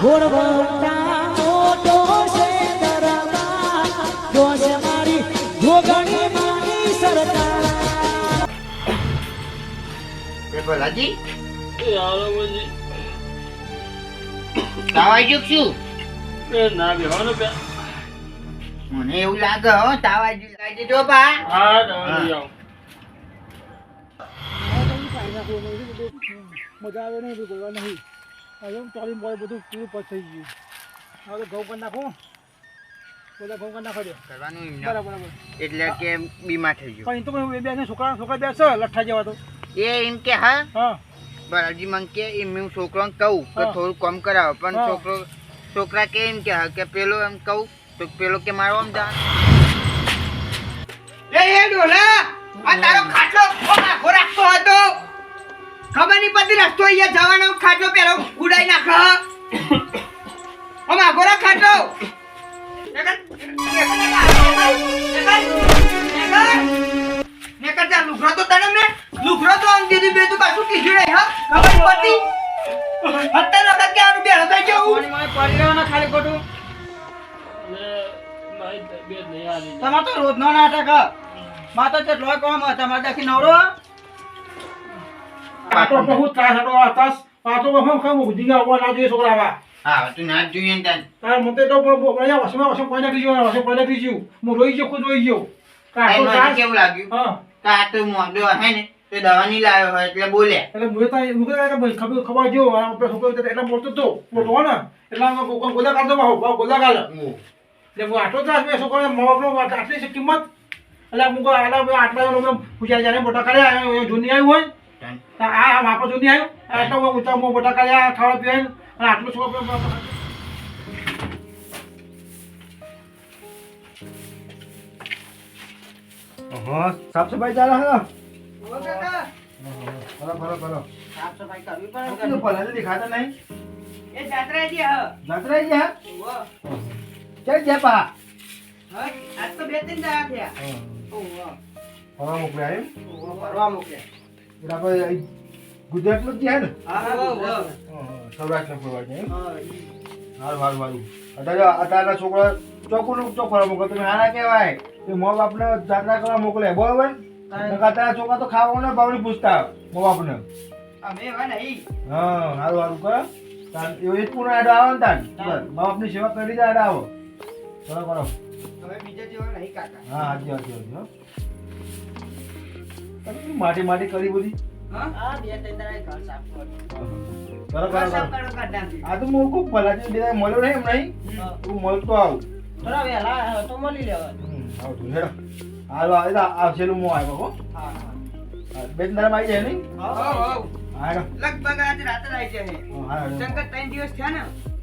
ઘોડવટા મોટો છે દરબાર જોશ મારી જોગણી માની સરકાર એ ભલાજી એ આરામજી તાવ આવી ગયો શું? એ ના બેવાનો બે મને એવું લાગે હો તાવ આવી ગયો લાગી જો બા. હા લઈ આવો મજા આવે નહીં બોલવા નહીં હવે ચોરી બોય બધું પૂરું પત થઈ ગયું હવે ઘઉં કરી નાખો બધા ઘઉં કરી નાખો દે કરવાનું એમને. બરાબર બરાબર એટલે કે બીમાર થઈ ગયો. પણ એ તો બે છોકરા બેસે લઠ્ઠા જેવા તો એ એમ કે હા હા ભલાજી મને કે એમ હું છોકરાને કહું કે હા. થોડું કમ કરાવો પણ હા. છોકરા કે એમ કે પેલો એમ કહું તો પેલો કે મારો આમ જા એ ડોલા આ તારો ખાટલો આખો રાખતો હતો ખબર નહીં પડતી રસ્તો અહીંયા જવાનો ખાટલો પેલો ઉડાઈ નાખ આમ આખો રાખ ખાટલો લુખરો તો તને મેં લુખરો તો આમ દીધી બે તું પાછું કીધું નહીં હા ખબર નહીં પડતી અત્યારે વખત કે આનું બેડો થઈ ગયો ખાલી ખોટું અને મારી તબિયત નહીં આવી તમારે તો રોજ નો નાટક માં તો કેટલો કોમ તમારે દેખી નવરો પાટો બહુ ત્રાસ હતો આ ત્રાસ પાટો બહુ કામ ઉધી ગયા ઓવા ના જોઈએ છોકરા આવા હા તું ના જોઈએ ને તને તાર મતે તો અહીંયા વસમાં કોઈ નાખી ગયો વસમાં કોઈ નાખી ગયું હું રોઈ ગયો ખુદ રોઈ ગયો કાટો મને ત્રાસ કેવું લાગ્યું હા કે આ તો મોઢો હે ને તો દવા નહીં લાવ્યો હોય એટલે બોલ્યા એટલે મુકે ખબર જો આપણે છોકરો એટલા મોટો તો મોટો ને એટલે ગોલા કાઢો બાહુ ગોલા કાઢ એટલે હું આટલો ત્રાસ મેં છોકરો મા બાપનો આટલી છે કિંમત એટલે હું આટલા પૂછ્યા જાય મોટા કર્યા જૂની આવ્યું હોય આ વાપસ જૂની આવ્યું આટલો ઊંચા મોટા કર્યા ખાવા પીવા અને આટલું છોકરો સાફ સફાઈ ચાલે છે બરાબર સાફ સફાઈ કરવી પડે ભલા દેખાતા નહીં એ જાત્રા જે હ જાત્રા ગયા ઓહો ક્યાં ગયા પા આજ તો બે ત્રણ દાડા થયા ઓહો ફરવા મોકલ્યા એમ ફરવા મોકલ્યા એટલે આપણે ગુજરાતમાં જ ગયા ને હા ઓહો સૌરાષ્ટ્ર ફરવા ગયા એમ હા હારું અત્યારના છોકરા ચોખ્ખું ચોખ ફરવા મોકલે તમે હારા કહેવાય કે મા બાપને જાત્રા કરવા મોકલે બરોબર અત્યારના છોકરા તો ખાવાના ભાવની પૂછતા મા બાપને અમે એવા નહીં હા હારું કરો એવું જ પૂર્ણ આડો આવે ને તાન મા બાપની સેવા કરી દે આડો આવો કરો કરો હવે બીજા જેવા નહીં કાકા હા હાજી માટી માટી કરી બધી હા બે ત્રણ દાડા ઘર સાફ કર્યું કરો ઘર કરો સાફ કરો કાઢાથી આ તો હું ખૂબ ભલાજી બે મળ્યો નહીં એમ નહીં તું મળતો આવું થોડા વહેલા તો મળી લેવા આવતું હેડો હાલો આવશેલું હું આવ્યો હો હા બે ત્રણ આવી જાય નહીં હા હા હા હેડો લગભગ આજ રાતે આવી જાય હા હેડો શંકર 3 દિવસ થયા ને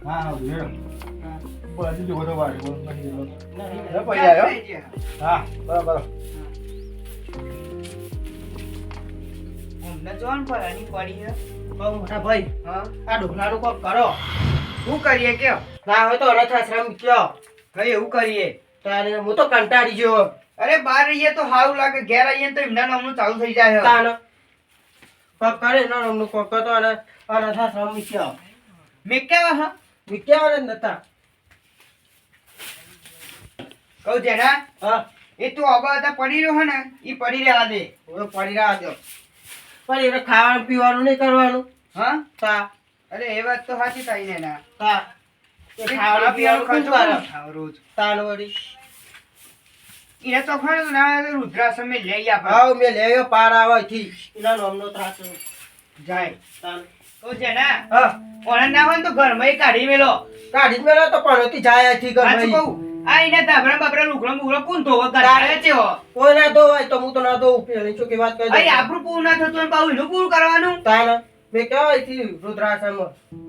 હા આવતું હેડો બોલાજી જો તો વાડે બોલ નહીં જેલો નહીં પડી આવ્યો હા બરાબર અમને જોન પરાની પડી હે બહુ મોટા ભાઈ હા આ ઢોકલાનું કોક કરો શું કરીએ કયો ના હોય તો અનાથ આશ્રમ કયો કઈ એવું કરીએ તારે હું તો કંટાળી ગયો અરે બહાર રહીએ તો હારું લાગે ઘેર આવીએ તો એમના નામનું ચાલુ થઈ જાય તાનો કોક કરે ના અમને કોક તો અનાથ આશ્રમ કયો મેં કેવા હા વિક્યા ને નતા કહું જેના હા એ તું અબા પડી રહ્યો હે ને એ પડી રહેવા દે હવે પડી રહ્યા દો પણ એને ખાવાનું પીવાનું નહીં કરવાનું હા તા અરે એ વાત તો સાચી થાય ને ના તા એ ખાવાનું પીવાનું કોણ કરે રોજ તાન વળી એ તો ખરું ના રુદ્રાશ્રમ લઈ આપણે હાવ મેં લેયો પાર આવે થી એના નામનો ત્રાસ જાય તાન કહું જેના હા ઓને ના હોય ને તો ઘરમાં કાઢી મેલો કાઢી મેલો તો પણ થી જાય થી સાચું ઘર કહું આ એને ધાબરા બાબરા લુગડા મુગડા કોણ ધોવા કાઢે છે હો કોઈ ના દો હોય તો હું તો ના દો પેલી ચોકી વાત કરી અરે આપણું પૂરું ના થતું ને પાછું એનું પૂરું કરવાનું તાન મેં કેવાય થી રુદ્રાશ્રમ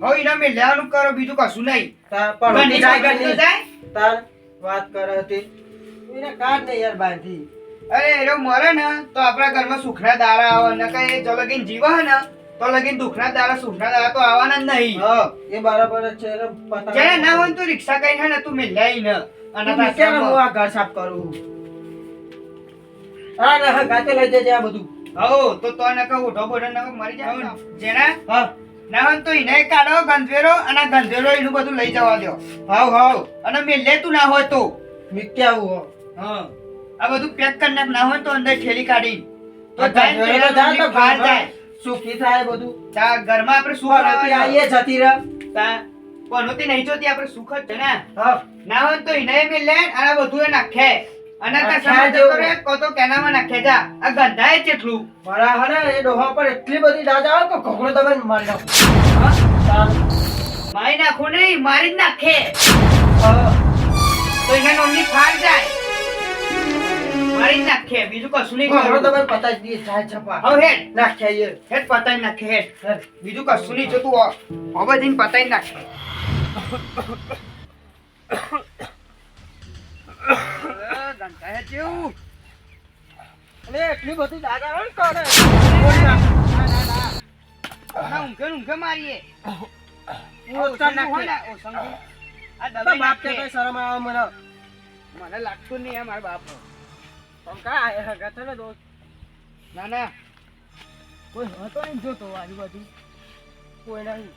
હવે એના મેં લેવાનું કરો બીજું કશું નહીં તા પણ બની જાય જાય કે તો નહીં જાય તાન વાત કરે હતી એને કાઢ ને યાર બાંધી અરે એનો મરે ને તો આપણા ઘરમાં સુખના દાડા આવે ને કઈ જો લગીન જીવા હે ને તો લગીન દુખના દાડા સુખના દાડા તો આવવાના જ નહીં હા એ બરાબર જ છે પતા જેને ના હોય ને તો રિક્ષા કઈ ને તું મેં લઈ ને અને હું આ ઘર સાફ કરું હા ના ગાતે લઈ જજે આ બધું હો તો ન કહું ઉઠો બોઢો ન મરી જાય જેના હા ના હોય તો એને કાઢો ગંધેરો અને આ ગંધેરો એનું બધું લઈ જવા દો. હાવ અને મેલે તું ના હોય તો મીઠે આવું હા આ બધું પેક કરી નાખ. ના હોય તો અંદર ઠેલી કાઢી તો તો જાય ને ગંધેરો જાય તો બહાર ઘરમાં. જાય. સુખી થાય બધું તા ઘરમાં આપણે સુખ આવીએ આવીએ જતી રહે તા કોનોથી નહીં જોતી આપણે સુખ જ છે ને. હા ના હોય તો એને મેલે અને બધું એ નાખે અને ત્યાં નાખ્યા સમાજ જેવું. કરે કો તો કેનામાં નાખે જા. આ ગંધાય કેટલું મારા હને એ ડોહા પર એટલી બધી દાદા આવે કે ઘોઘરો તમે મારી નાખો મારી નાખો નહીં મારી જ નાખે હા. તો એના નોમની ફાર જાય મારી જ નાખે બીજું કશું નહીં ઘોઘરો કરવું. તમે પતાઈ દઈએ જાય છપા હવે હેડ નાખ્યા એ હેડ પતાઈ નાખે હેડ બીજું કશું નહીં જોતું હવે જઈને પતાઈ નાખે ગંધાય જેવું અરે એટલી બધી દાદા આવે ને કરે ના ઊંઘે મારીએ ઓછા નાખે. આ તો દબાઈ બાપ કે નાખે. કઈ શરમ આવે મને મને લાગતું નહીં આ મારા બાપ પંકા આયા હગા છે ને દોસ્ત ના ના કોઈ હતો નહીં જોતો આજુબાજુ કોઈ નહીં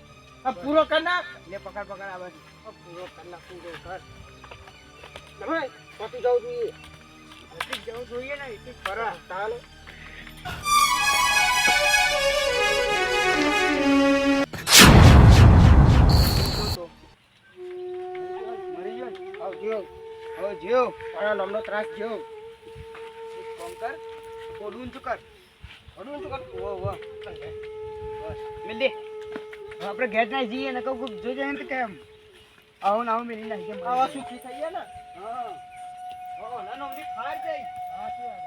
આ પૂરો કર નાખ લે પકડ પકડ આવે આ પૂરો કર નાખ પૂરો કર તમે પતી જવું જોઈએ નજીક જવું જોઈએ ને એટલી ફરક ચાલો મરી ગયો ને? આવ જીવ હવે જીવ મારા નામનો ત્રાસ જેવો એક કામ કર ઓડું ઊંચું કર ઓ મિલ દે હવે આપણે ઘેર ના જઈએ ને કહું જોઈ જાય ને તો કેમ આવું ને આવું મિલી નાખી કે આવા સુખી થઈ ગયા ને હા ના નોમની ફાર જાય હા શું વાત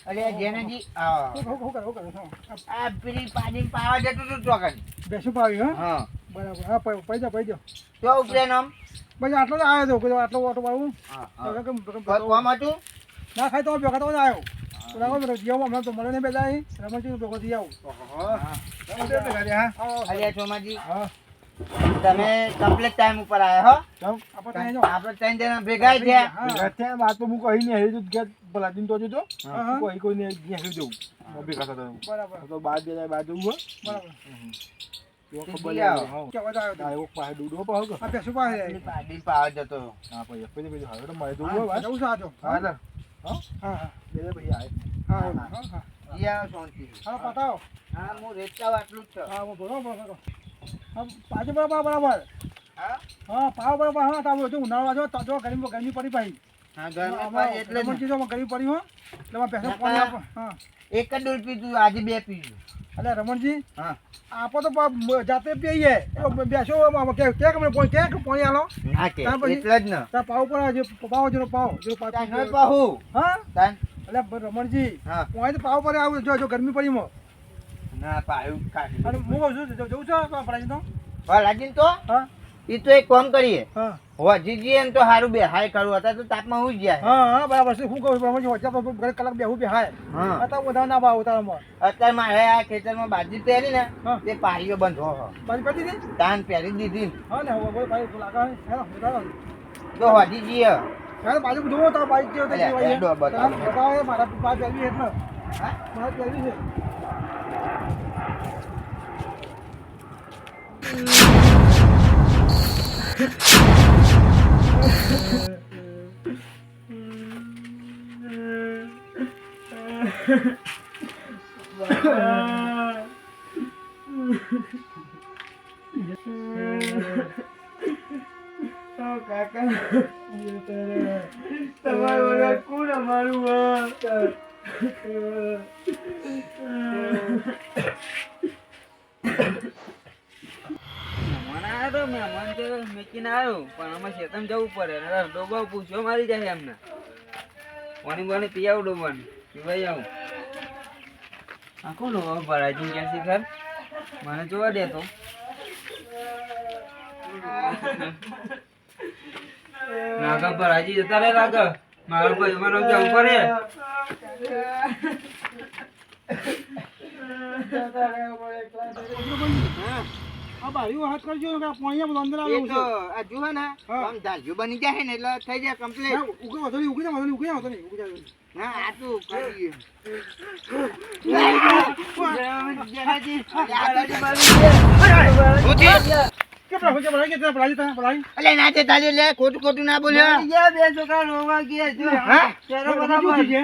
અરે જેનાજી આ પેલી પાણી પાવા જતું હતું ચોકન બેસું પાવ્યું હા હા બરાબર હા પૈજા તો ઉપરે નામ પછી આટલો જ આવ્યો હતો આટલો ઓટો પાડું કોમ હતું ના ખાય તો ભેગા તો આવ્યો બરાબર જીવો હમણાં તો મળે ને બે જાય રમણજી ભેગો થઈ આવું અલ્યા ચોમાજી હા તમે કમ્પ્લીટ ટાઈમ ઉપર આયા હો આપણે ત્યાં આપણે ત્રણ જણા ભેગા થયા હા બરાબર બરાબર આ બેસું પાસે પાણી પાવા જતો જવું છે આજો હા હા હા હા જીયા શાંતિ હા પતાવો હા હું રેચા આટલું જ છે હા બરોબર પાછું બરાબર બરાબર હા હા પાવ બરાબર હા તાવ જો ઉનાળો જો તો ગરમી પડી પાઈ હા ઘરમાં પાણી એટલે જ ને. ચીજો ગરમી પડી હો એટલે ભેંસો પાણી આપો હા એક જ દૂધ પીધું આજે બે પીધું એટલે રમણજી હા આપો તો જાતે પીએ બેસો ક્યાં પાણી આલો ના કે ત્યાર પછી? એટલે જ ને ત્યાં પાવ પર જે પાવ જેનો પાવ તાન હોય પાહુ હા તાન એટલે રમણજી હા પાણી તો પાવ પર આવું જો ગરમી પડી માં ના પાયું કાઢી અને હું કહું છું જવું છે પડાજી તો લાગીને તો હા એ તો એક કામ કરીએ હા હોજી જઈએ ને તો સારું બે હાય કરું હતા તો તાપમાં હું જાય હા હા બરાબર છે શું કહું રમણજી વચ્ચે તો ઘરે કલાક બેહું બેહાય હા અત્યારે બધા ના ભાવ ઉતારમાં અત્યારે મારે આ ખેતરમાં બાજી પહેરી ને હા. તે પારીઓ બંધ હો બાજી પડી દીધી તાન પહેરી દીધી ને. હા ને હવે ભાઈ લાગે હે બતાવો તો હોજી જઈએ યાર બાજુ જોવો તો બાઈક જેવો અલ્યા, હેડો બતાવો. બતાવો મારા પપ્પા પહેરવી એટલે હા મારા પહેરવી છે તમારું ઓલા કોણ અમારું મહેમાન તો મેકીને આવ્યો પણ અમે શેતમ જવું પડે ડોબા પૂછ્યો મારી જાય એમને પાણી બાણી પી આવું ડોબાને કે ભાઈ આવું આ કોણ ડોબા ભરાજી ક્યાંથી ઘર મને જોવા દેતો નાગા ભરાજી જતા રે લાગે મારા ભાઈ મને જવું પડે આ બારીઓ હાથ કરજો ને કે પાણીમાં બધું અંદર એ આવેલું તો છે. આ જુઓ ને હા. આમ ધાર્યું બની જાય ને એટલે થઈ જાય કમ્પ્લીટ. ના, ઉગી વાંધો નહીં, ઉગી જા, વાંધો નહીં, ઉગી જા, વાંધો નહીં, ઉગી જા. હા આ તો કરીએ. કેમ રાખો, કેમ રાખો, કેમ રાખો, કેમ રાખો? અલે ના તે તાજે લે ખોટું ખોટું ના બોલ્યો. બે છોકરા રોવા ગયા જો. હા ચાલો શું બરાબર. થયું છે?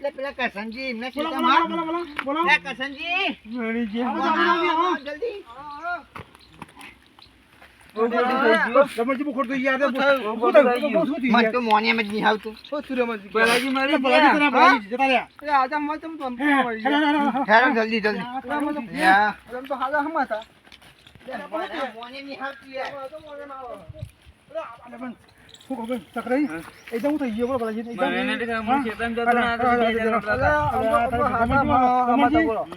એટલે પેલા કરશનજી એમને બોલો, કીધું બોલો, માં. બોલો, બોલો, બોલો. લે કરશનજી. આવો, જલ્દી. રમણજી બહુ ખોટું થઈ ગયા. શું થયું? શું થયું? શું થયું? મને તો મોનિયામાં જ નહીં આવતું. બલાજી મારી બરાજી તને બરાજી જતા રહ્યા. ગયા. Hello, hello, hello. હેરાન જલ્દી જલ્દી. યા. મોનિયા નહીં આવતું યાર. શું કહું ભાઈ, ચકરાઈ? એકદમ હું થઈ ગયો, બોલો બરાજી. એકદમ.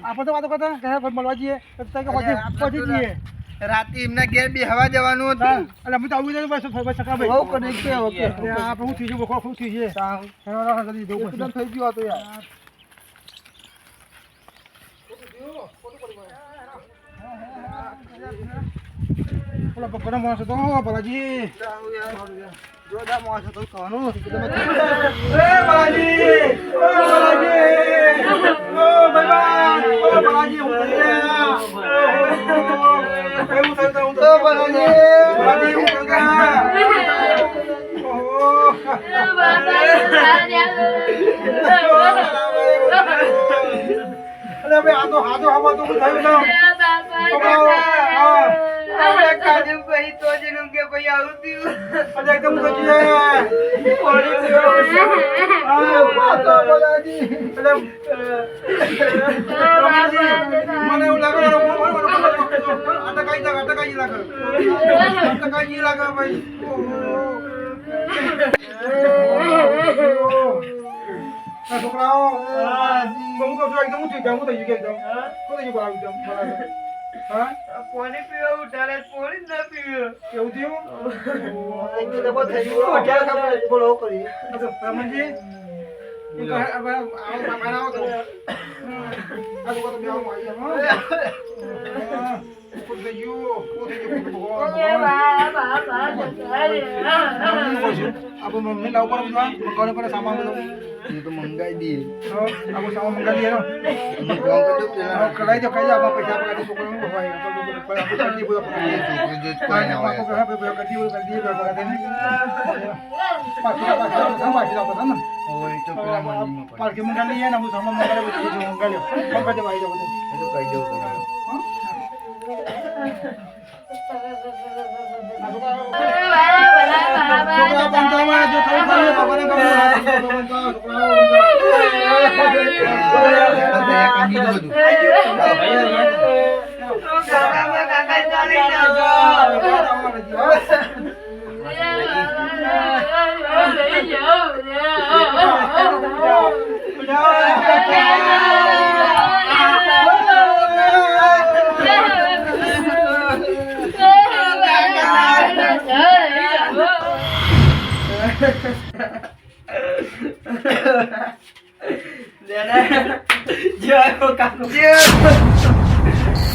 આપણે તો વાતો કરતા કે હે મળવા જઈએ પછી જઈએ. રાતે એમના ઘેર બી હવા જવાનું હતું. એટલે અમે તો આવું જાય બસ ચકરાભાઈ. બહુ કરી છે ઓકે. આપણે શું થયું છે, બખો શું થયું છે? હેલો, જલ્દી જવું પડશે. થઈ ગયો હતો યાર. બોલો પકડો માણસ હતો બરાજી. જોરદાર માણસ હતો કહેવાનું. એ બરાજી! ઓ બરાજી! ઓ ભગવાન! ઓ બરાજી, હું થઈ ગયા. એવું થયું તો હું તો બરાજી! બરાજી, હું થઈ ગયા. ઓહો! અરે ભાઈ આ તો આમાં તો હું થયું તો છોકરાઓ, હા. કાજુ ભાઈ તો જ એનું કે ભાઈ આવું થયું. અરે એકદમ થઈ ગયું. પાણી પીઓ. આ તો બરાજી. એટલે મને એવું લાગે અટકાઈ લાગે ભાઈ. છોકરાઓ હું કહું છું એકદમ ઊંચું જાઉં થઈ ગયું એકદમ શું થઈ ગયું બરાબર હા પાણી પીવા ઉઠાડે પાણી જ ના પીવ્યો. કેવું થયું બોલો કરી. રમણજી એ કહે હવે આવો મારા આવો તો આ લોકો તો બે આવો આવી હા શું થઈ ગયું આપણે મમ્મી લાવ પર મકાને પર સામાન બધો એ તો મંગાઈ દી. આપણે સામાન મંગાવી દે કરાઈ દો આપણે પૈસા પકડી છોકરાનું હોય આપણે કરી બધો પાર્કિંગ મંગાવી લઈએ ને હું સામાન મંગાવી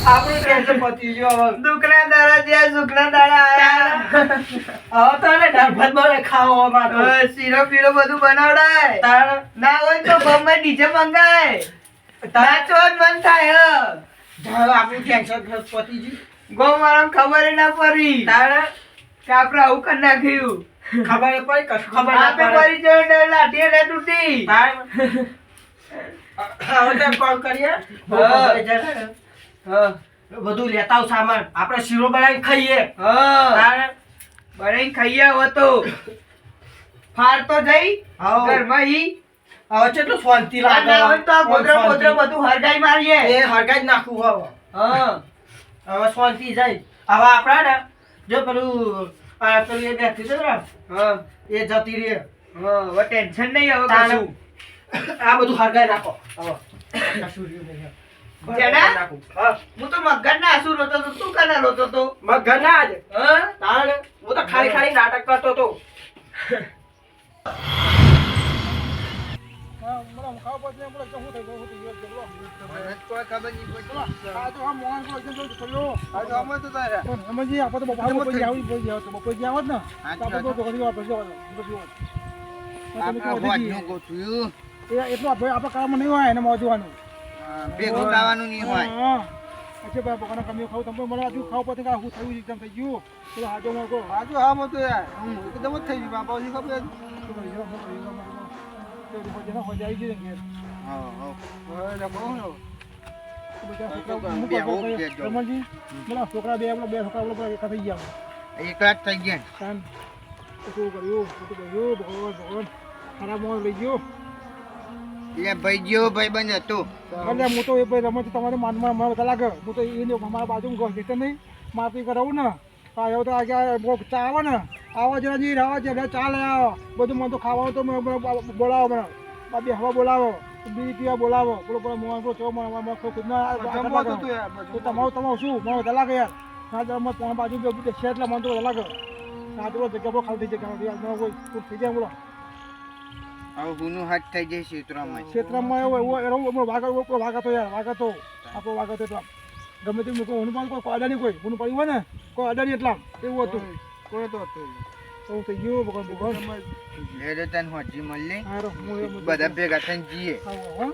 આપણું ટેન્શન પતી ગયું. દુકડા દાડા જ્યાં સુકડા દાડા આયા. હવે તો એને દાળ ભાત બને ખાવા માટે. શીરો પીરો બધું બનાવડાય. તાણ ના હોય તો ગમે ડીજે મંગાય. નાચો જ મન થાય. આપણું ટેન્શન પતી ગયું. ગો મારા ખબર ના પડી તાણ કે આપણે આવું કરી નાખ્યું. ખબર પડી કશું ખબર ના આપે પડે. પડી જઈને લાઠી ને તૂટી. તાણ હવે તો કોલ કરીએ. હા. હા બધું લેતા આવ સામાન આપણે શીરો બનાવીને ખાઈએ. હા તાણ બનાવીને ખાઈએ હવે તો. ફાર તો જઈ હાઉ. ઘરમાં ઈ હવે કેટલું શાંતિ ના લાગે. હોય તો આ ગોદરા શાંતિ. બોદરા બધું હરગાઈ મારીએ. એ હરગાઈ જ નાખવું હવે. હા હવે શાંતિ જાય. હવે આપણા ને જો પેલું પેલું એ બેઠી છે ને હા એ જતી રહે. હા હવે ટેન્શન નહીં હવે તાણ કશું. આ બધું હરગાઈ રાખો હવે કશું રહ્યું નહીં. જેના? નાખું. હા. હું તો મગર ના આસુ રોતો તો તું કના રોતો તો મગર ના જ. હા તાણ હું તો ખાલી ખાલી નાટક કરતો હતો. ખાવા પછી એમ બોલો શું થઈ ગયું શું થઈ ગયું ચલો મને કોઈ ખબર નહીં પડી. આ તો આ મોહન બોલો એકદમ જોઈ ચલો આ તો અમે તો તારા. પણ એમજી આપણે તો બપોર પછી આવી પછી આવત બપોર પછી આવત ને તો આપણે તો ઘણી વાર પછી આવત આપણે હોજનું ગોઠવ્યું. એટલું આપણે કામમાં નહીં હોય એને મોજવાનું ભેગું ખાવાનું નહીં હોય. હા અચ્છા ભાઈ બગાના કમી ખાવ તમે મને આજુ ખાવ પછી કાં હું થયું એકદમ થઈ ગયું તો હાજો મોકો આજુ હા મો તો યાર એકદમ જ થઈ ગયું બાપાજી ખબર. છોકરા બે છોકરા એકા થઈ ગયા એકલા જ થઈ ગયા. શું કર્યું ભગવાન ખરાબ મોં લઈ ગયો એટલે ભાઈ ગયો ભાઈ બંધ હતો. એટલે હું તો એ ભાઈ રમત તમારે માનમાં મને બધા લાગે હું તો એને અમારા બાજુ જતો નહીં માપી કરાવું ને હા એવું તો આજે ચા આવે ને આવા જરા જી આવા જરા ચા લઈ આવો બધું મને તો ખાવાનું તો બોલાવો મને બે હવા બોલાવો બીજી પીવા બોલાવો બોલો બોલો મોહન બોલો ચો મને તમારું શું મને બધા લાગે યાર ના જરા તમારા બાજુ છે એટલે મને તો બધા લાગે ના તો જગ્યા બહુ ખાલી થઈ જાય કોઈ થઈ જાય બોલો હવે હુનું હાથ થઈ જાય ક્ષેત્રમાં. ક્ષેત્રમાં એવો વાઘ હતો યાર વાઘ હતો આપણો વાઘ હતો એટલા ગમે તે હું પણ કોઈ અડાની કોઈ હું પડ્યું હોય ને કોઈ અડાની એટલા એવું હતું કોઈ તો હતું એવું થઈ ગયું ભગવાન લેડો તને હોજી મળે હારો હું બધા ભેગા થઈને જઈએ. હા